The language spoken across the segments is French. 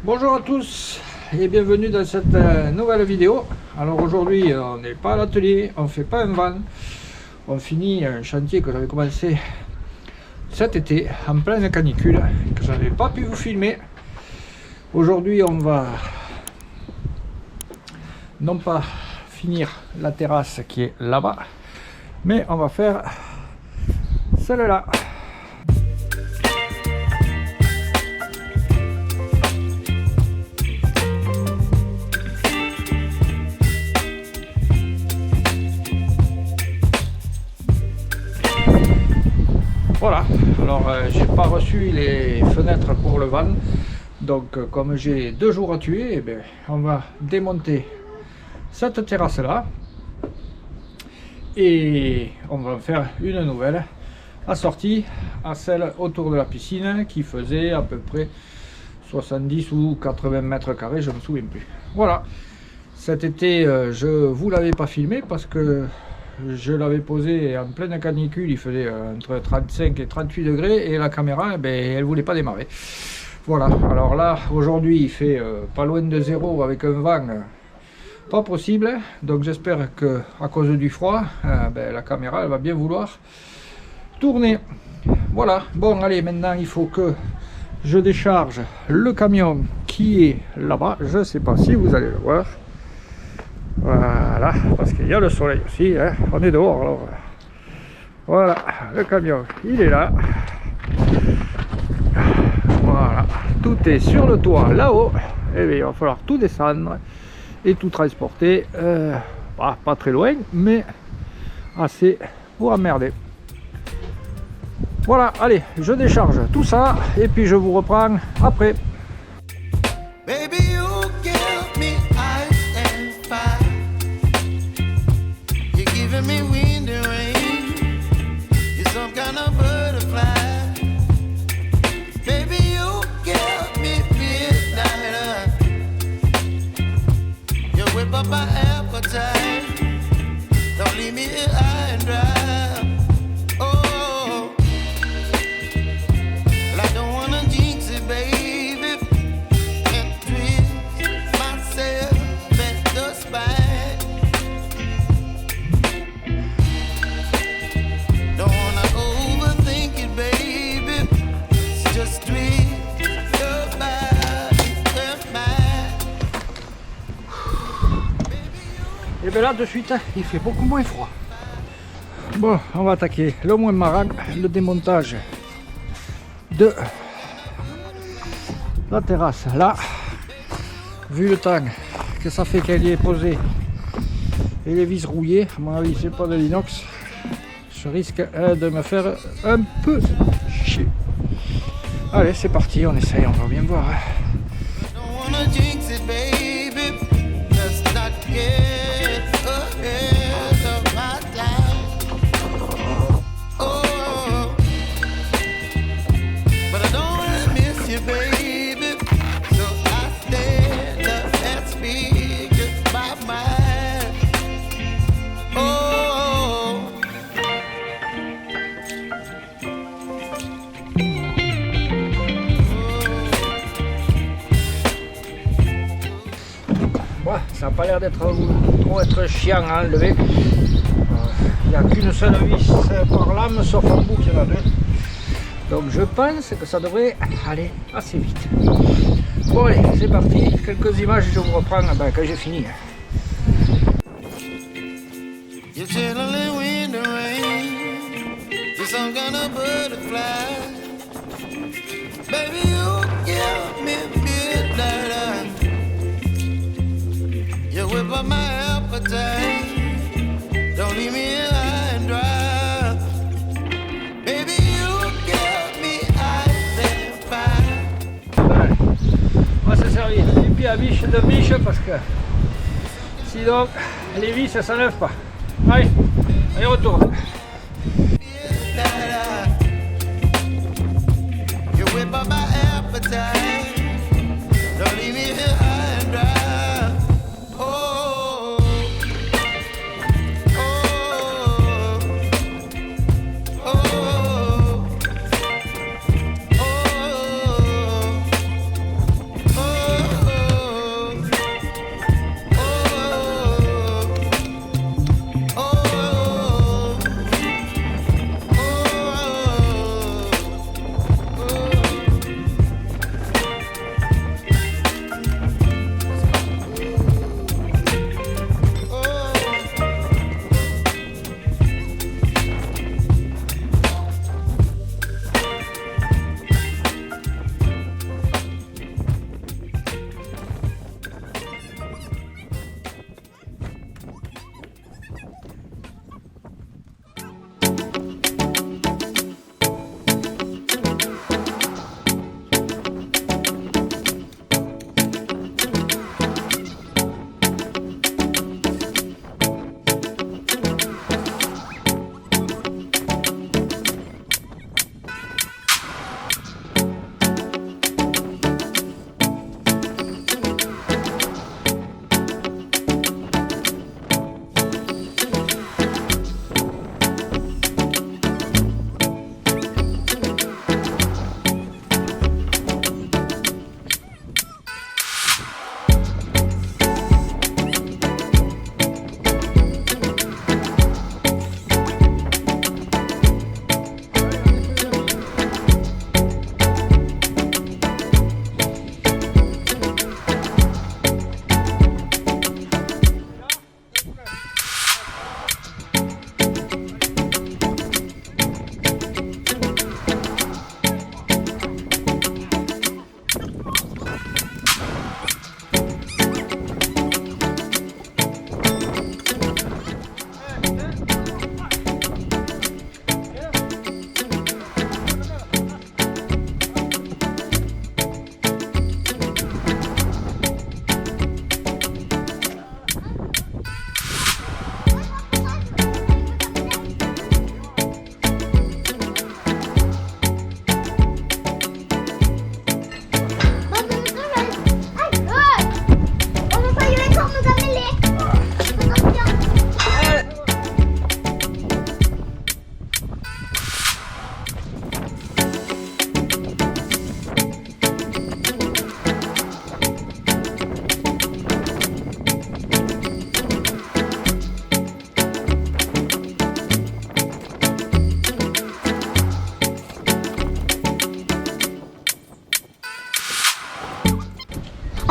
Bonjour à tous et bienvenue dans cette nouvelle vidéo. Alors aujourd'hui on n'est pas à l'atelier, on fait pas un van, on finit un chantier que j'avais commencé cet été en pleine canicule, que je n'avais pas pu vous filmer. Aujourd'hui on va non pas finir la terrasse qui est là-bas, mais on va faire celle-là. Voilà, alors j'ai pas reçu les fenêtres pour le van, donc comme j'ai 2 jours à tuer, eh bien, on va démonter cette terrasse là et on va en faire une nouvelle assortie à celle autour de la piscine qui faisait à peu près 70 ou 80 mètres carrés, je me souviens plus. Voilà, cet été je vous l'avais pas filmé parce que je l'avais posé en pleine canicule, il faisait entre 35 et 38 degrés et la caméra, eh ben, elle voulait pas démarrer. Voilà, alors là aujourd'hui il fait pas loin de zéro avec un vent pas possible, donc j'espère que à cause du froid, ben, la caméra elle va bien vouloir tourner. Voilà, bon allez, maintenant il faut que je décharge le camion qui est là-bas, je sais pas si vous allez le voir. Voilà, parce qu'il y a le soleil aussi, hein. On est dehors alors. Voilà, le camion, il est là. Voilà, tout est sur le toit là-haut. Et bien, il va falloir tout descendre et tout transporter. Pas très loin, mais assez pour emmerder. Voilà, allez, je décharge tout ça et puis je vous reprends après. Baby, you give me ice and fire. You're giving me wind and rain. You're some kind of butterfly. Baby, you give me midnight. You whip up my appetite. Don't leave me here high and dry. Oh, well, I don't wanna jinx it, baby. And twist myself at the spine. Don't wanna overthink it, baby. It's just twist your body and mine. Et bien là de suite il fait beaucoup moins froid. Bon, on va attaquer le moins marrant, le démontage de la terrasse là. Vu le temps que ça fait qu'elle y est posée et les vis rouillées, à mon avis c'est pas de l'inox, je risque de me faire un peu chier. Allez, c'est parti, on essaye, on va bien voir. Don't wanna jinx it, baby. Let's not get ahead of my time. Oh, but I don't wanna miss you, baby. So I stand up and speak just my mind. Oh. Ouais, ça n'a pas l'air d'être trop être chiant à enlever. Il n'y a qu'une seule vis par lame, sauf en bout qu'il y en a 2. Donc je pense que ça devrait aller assez vite. Bon allez, c'est parti. Quelques images, je vous reprends quand j'ai fini. You're chilling wind and rain. You're some kind of butterfly. Baby, you give me midnight. You whip up my appetite. Don't leave me here high and dry. Baby, you give me ice and fire. Allez, on va se servir des pieds à biche de biche parce que sinon les vis ça s'enlève pas. Allez, allez retour. You whip up my appetite. Don't leave me here high and dry. Oh, oh, oh, oh, oh, oh.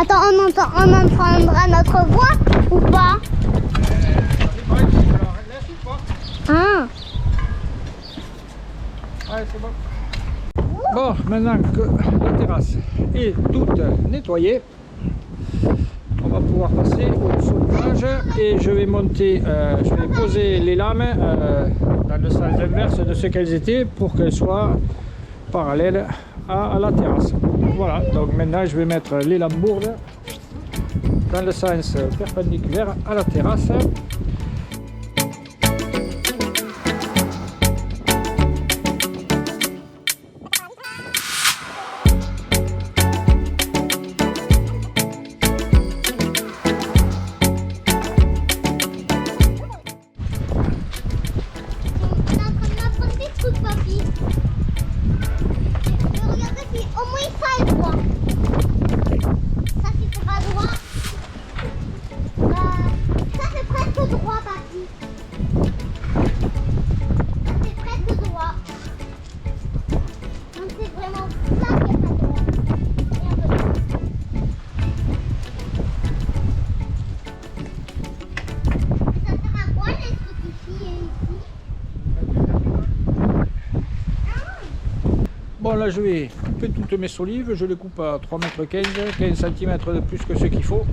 Attends, on entendra notre voix ou pas? Ah. Allez, c'est bon. Bon, maintenant que la terrasse est toute nettoyée, on va pouvoir passer au sautage et je vais monter, je vais poser les lames dans le sens inverse de ce qu'elles étaient pour qu'elles soient parallèles à la terrasse. Voilà, donc maintenant je vais mettre les lambourdes dans le sens perpendiculaire à la terrasse. Bon, là je vais couper toutes mes solives, je les coupe à 3,15 m, 15 cm de plus que ce qu'il faut.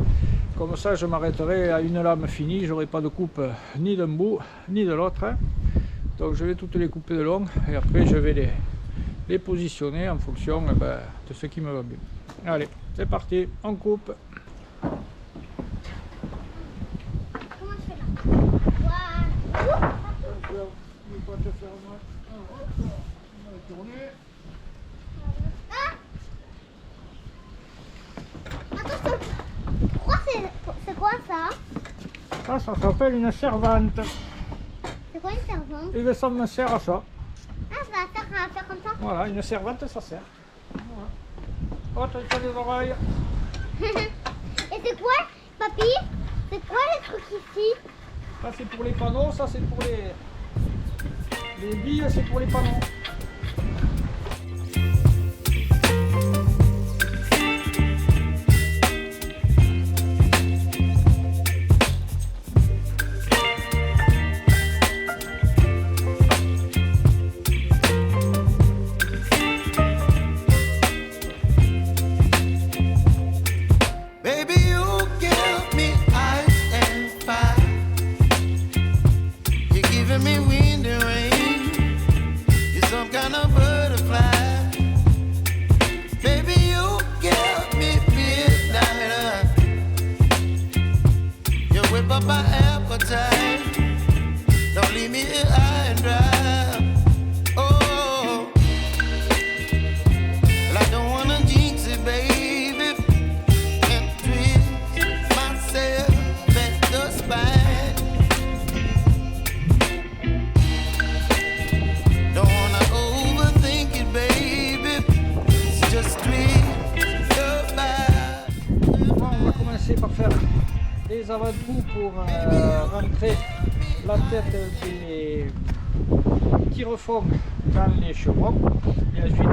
Comme ça je m'arrêterai à une lame finie, j'aurai pas de coupe ni d'un bout ni de l'autre. Donc je vais toutes les couper de long et après je vais les positionner en fonction de ce qui me va bien. Allez, c'est parti, on coupe. Comment je fais là? Voilà. Attention. C'est quoi ça? Ça s'appelle une servante. C'est quoi une servante? Et ça me sert à ça. Ah, ça sert à faire comme ça? Voilà, une servante ça sert. Voilà. Oh, t'as les oreilles. Et c'est quoi, papy? C'est quoi les trucs ici? Ça c'est pour les panneaux, ça c'est pour les billes, c'est pour les panneaux. Par faire des avant-trous pour rentrer la tête des tire-fonds dans les chevrons et ensuite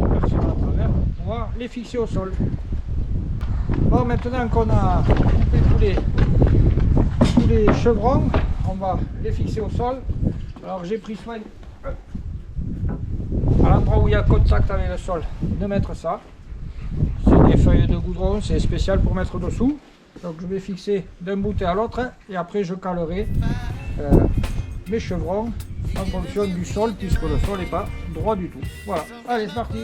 on percera à travers pour pouvoir les fixer au sol. Bon, maintenant qu'on a coupé tous les chevrons, on va les fixer au sol. Alors j'ai pris soin à l'endroit où il y a contact avec le sol de mettre ça. C'est des feuilles de goudron, c'est spécial pour mettre dessous. Donc je vais fixer d'un bout à l'autre et après je calerai mes chevrons en fonction du sol puisque le sol n'est pas droit du tout. Voilà, allez c'est parti.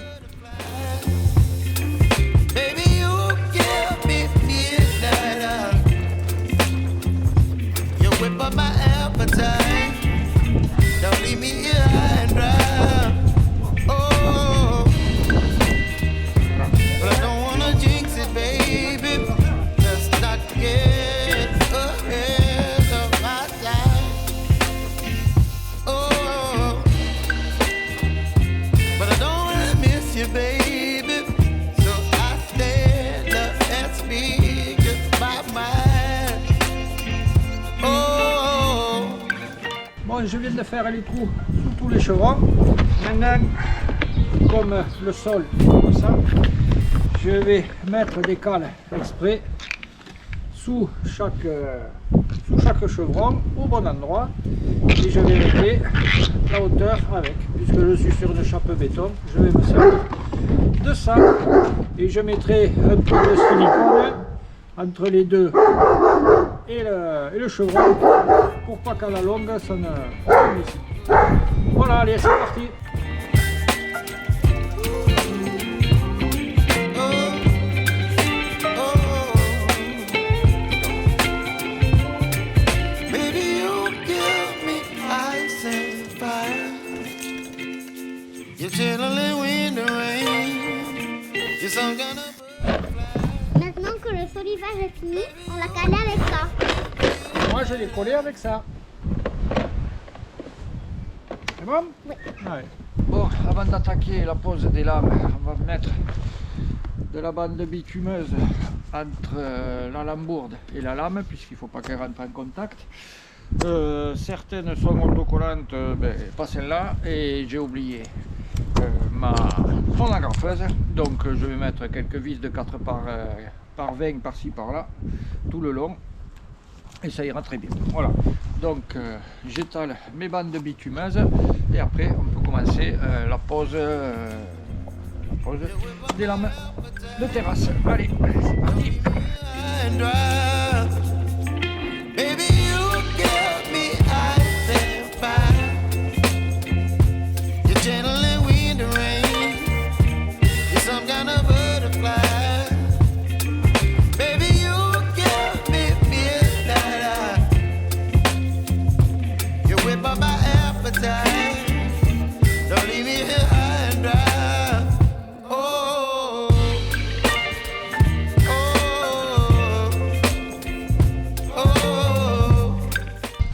Bon, je viens de faire les trous sous tous les chevrons. Maintenant, comme le sol est comme ça, je vais mettre des cales exprès sous chaque chevron au bon endroit et je vais régler la hauteur avec. Puisque je suis sur une chape béton, je vais me servir de ça et je mettrai un peu de silicone entre les deux et le chevron pour pas qu'à la longue ça ne glisse. Voilà, allez, c'est parti. Maintenant que le solivage est fini, on l'a calé avec ça. Moi je l'ai collé avec ça. C'est bon? Oui. Ouais. Bon, avant d'attaquer la pose des lames, on va mettre de la bande bitumeuse entre la lambourde et la lame, puisqu'il ne faut pas qu'elle rentre en contact. Certaines sont autocollantes, pas celle-là, et j'ai oublié mon agrafeuse, donc je vais mettre quelques vis de 4 par 20 par-ci par-là tout le long et ça ira très bien. Voilà, donc j'étale mes bandes bitumeuses et après on peut commencer la pose des lames de terrasse. Allez, c'est parti.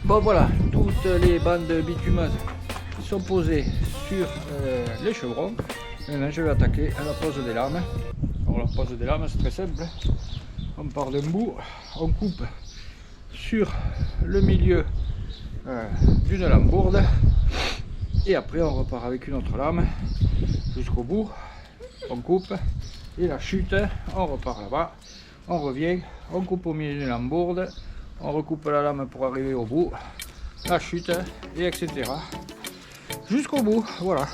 Bon voilà, toutes les bandes bitumeuses sont posées sur les chevrons. Maintenant je vais attaquer à la pose des lames. Alors la pose des lames c'est très simple. On part d'un bout, on coupe sur le milieu d'une lambourde et après on repart avec une autre lame jusqu'au bout. On coupe et la chute, on repart là-bas, on revient, on coupe au milieu d'une lambourde. On recoupe la lame pour arriver au bout, la chute, et etc. Jusqu'au bout, voilà.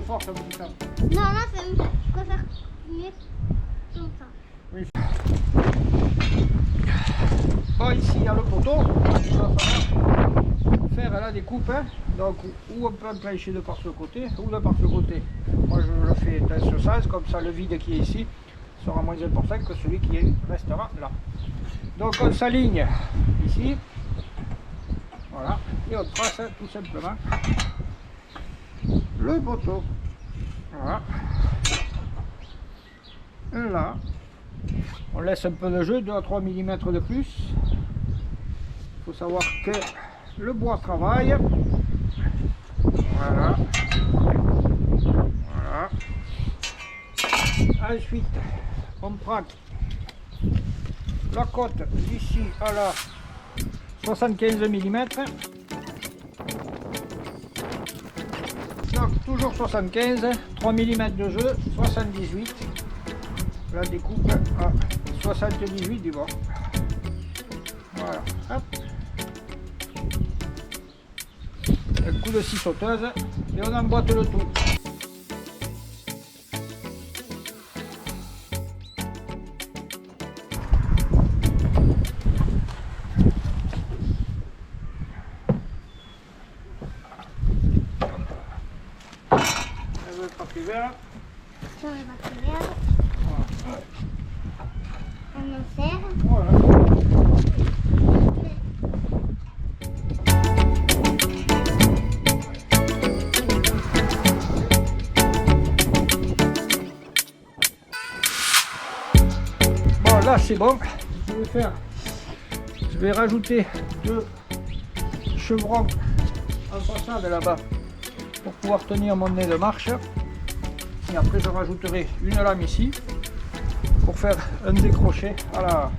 force un petit peu. Non, là, je préfère mieux comme ça. Oui. Bon, ici, il y a le poteau. Il va falloir faire là des coupes. Hein. Donc, ou on peut enclencher de par ce côté, ou de par ce côté. Moi, je le fais dans ce sens, comme ça, le vide qui est ici sera moins important que celui qui restera là. Donc, on s'aligne ici. Voilà. Et on trace tout simplement le poteau. Voilà. Et là, on laisse un peu de jeu, 2 à 3 mm de plus. faut savoir que le bois travaille. Voilà. Voilà. Ensuite, on prend la côte d'ici à la 75 mm. Donc toujours 75, 3 mm de jeu, 78. La découpe à 78 du bord. Voilà, hop. Un coup de scie sauteuse et on emboîte le tout. Le papier vert. Sur le papier vert. Voilà. On en sert. Voilà. Bon, là c'est bon. Je vais rajouter 2 chevrons en façade là-bas pour pouvoir tenir mon nez de marche. Et après je rajouterai une lame ici pour faire un décroché à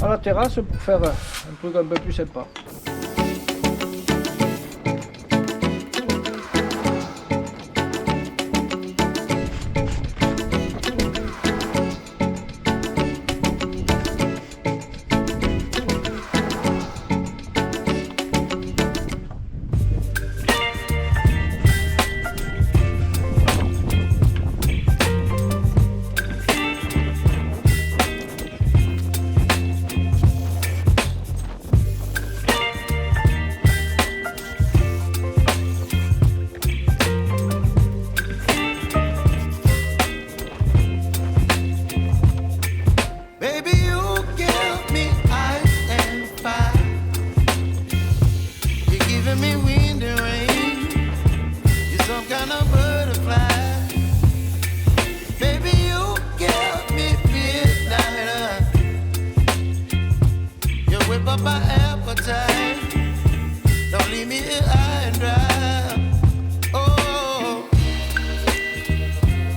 la terrasse pour faire un truc un peu plus sympa. Baby, you give me ice and fire. You're giving me wind and rain. You're some kind of butterfly. Baby, you give me midnight. You whip up my appetite. Don't leave me here high and dry. Oh,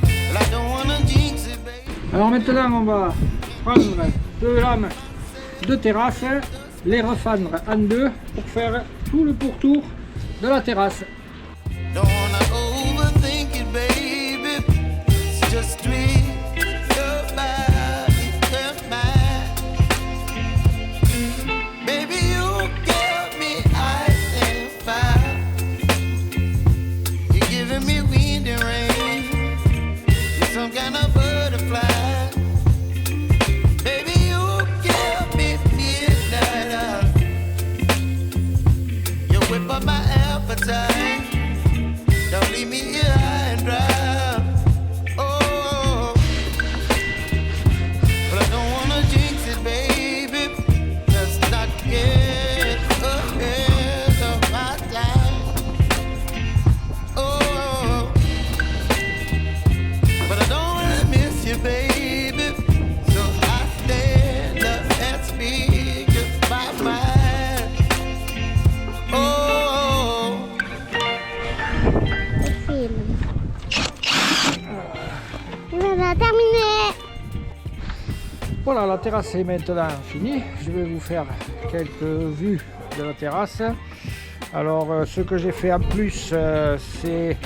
well, I don't wanna jinx it, baby. Alors maintenant on va prendre 2 lames de terrasse, les refendre en 2 pour faire tout le pourtour de la terrasse. Don't wanna overthink it, baby. It's just tweak your body, your mind. Baby, you give me ice and fire. You're giving me wind and rain. You're some kind of butterfly. Baby, you give me midnight. You whip up my appetite. Don't leave me here high and dry. Oh, but I don't wanna jinx it, baby. Let's not get ahead of my time. Oh, but I don't wanna miss you, baby. So I stand up and speak just my mind. Oh. Le film. Voilà, terminé. Voilà, la terrasse est maintenant finie. Je vais vous faire quelques vues de la terrasse. Alors ce que j'ai fait en plus c'est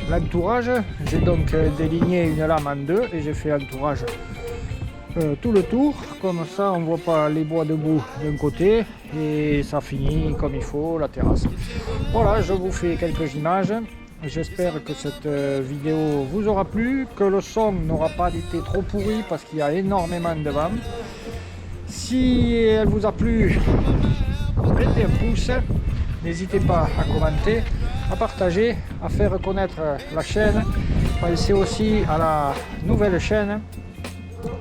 l'entourage. J'ai donc déligné une lame en 2 et j'ai fait l'entourage tout le tour. Comme ça on voit pas les bois debout d'un côté et ça finit comme il faut la terrasse. Voilà, je vous fais quelques images. J'espère que cette vidéo vous aura plu, que le son n'aura pas été trop pourri parce qu'il y a énormément de vent. Si elle vous a plu, mettez un pouce, n'hésitez pas à commenter, à partager, à faire connaître la chaîne. Pensez aussi à la nouvelle chaîne.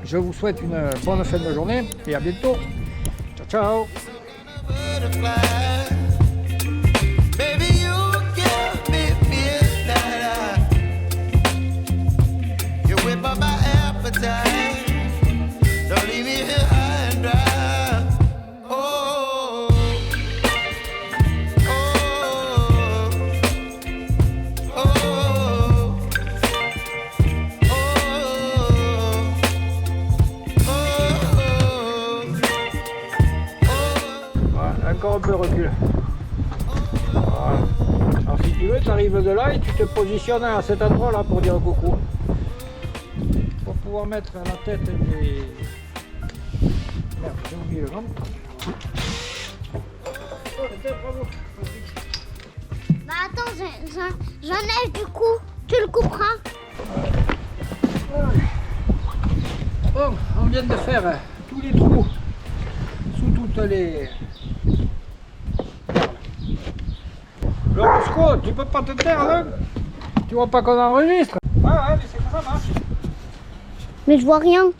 Je vous souhaite une bonne fin de journée et à bientôt. Ciao, ciao. Butterfly. Baby, you give me midnight. You whip up my appetite. Don't leave me here high and dry. Oh. encore un peu recul. Voilà. Alors si tu veux, tu arrives de là et tu te positionnes à cet endroit-là pour dire coucou. Pour pouvoir mettre la tête des... Merde, j'ai oublié le nom. Bravo. Bah attends, j'enlève du coup. Tu le couperas. Bon, on vient de faire tous les trous sous toutes les... Alors, Roscoe, tu peux pas te taire là? Tu vois pas qu'on enregistre? Ouais, mais c'est que ça marche. Mais je vois rien.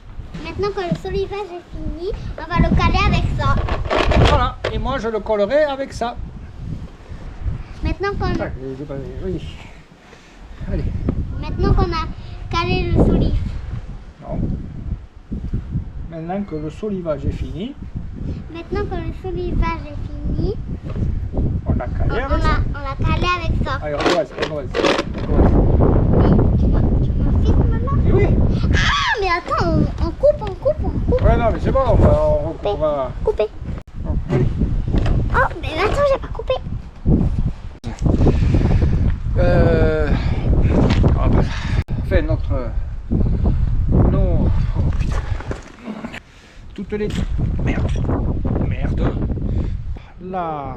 Maintenant que le solivage est fini, on va le caler avec ça. Voilà, et moi je le collerai avec ça. Maintenant qu'on Oui. Allez. maintenant qu'on a calé le solif. Non. Maintenant que le solivage est fini, Maintenant que le solivage est fini, on l'a calé avec ça. on l'a calé avec ça. Allez, on recommence. Tu me filmes là? Et oui. Ah mais attends, on coupe. Ouais, non, mais c'est bon, on va... Couper. Bon, allez. Oh mais attends, j'ai pas coupé. Ah bah, fait notre... Non. Oh putain. Toutes les... Merde. Là.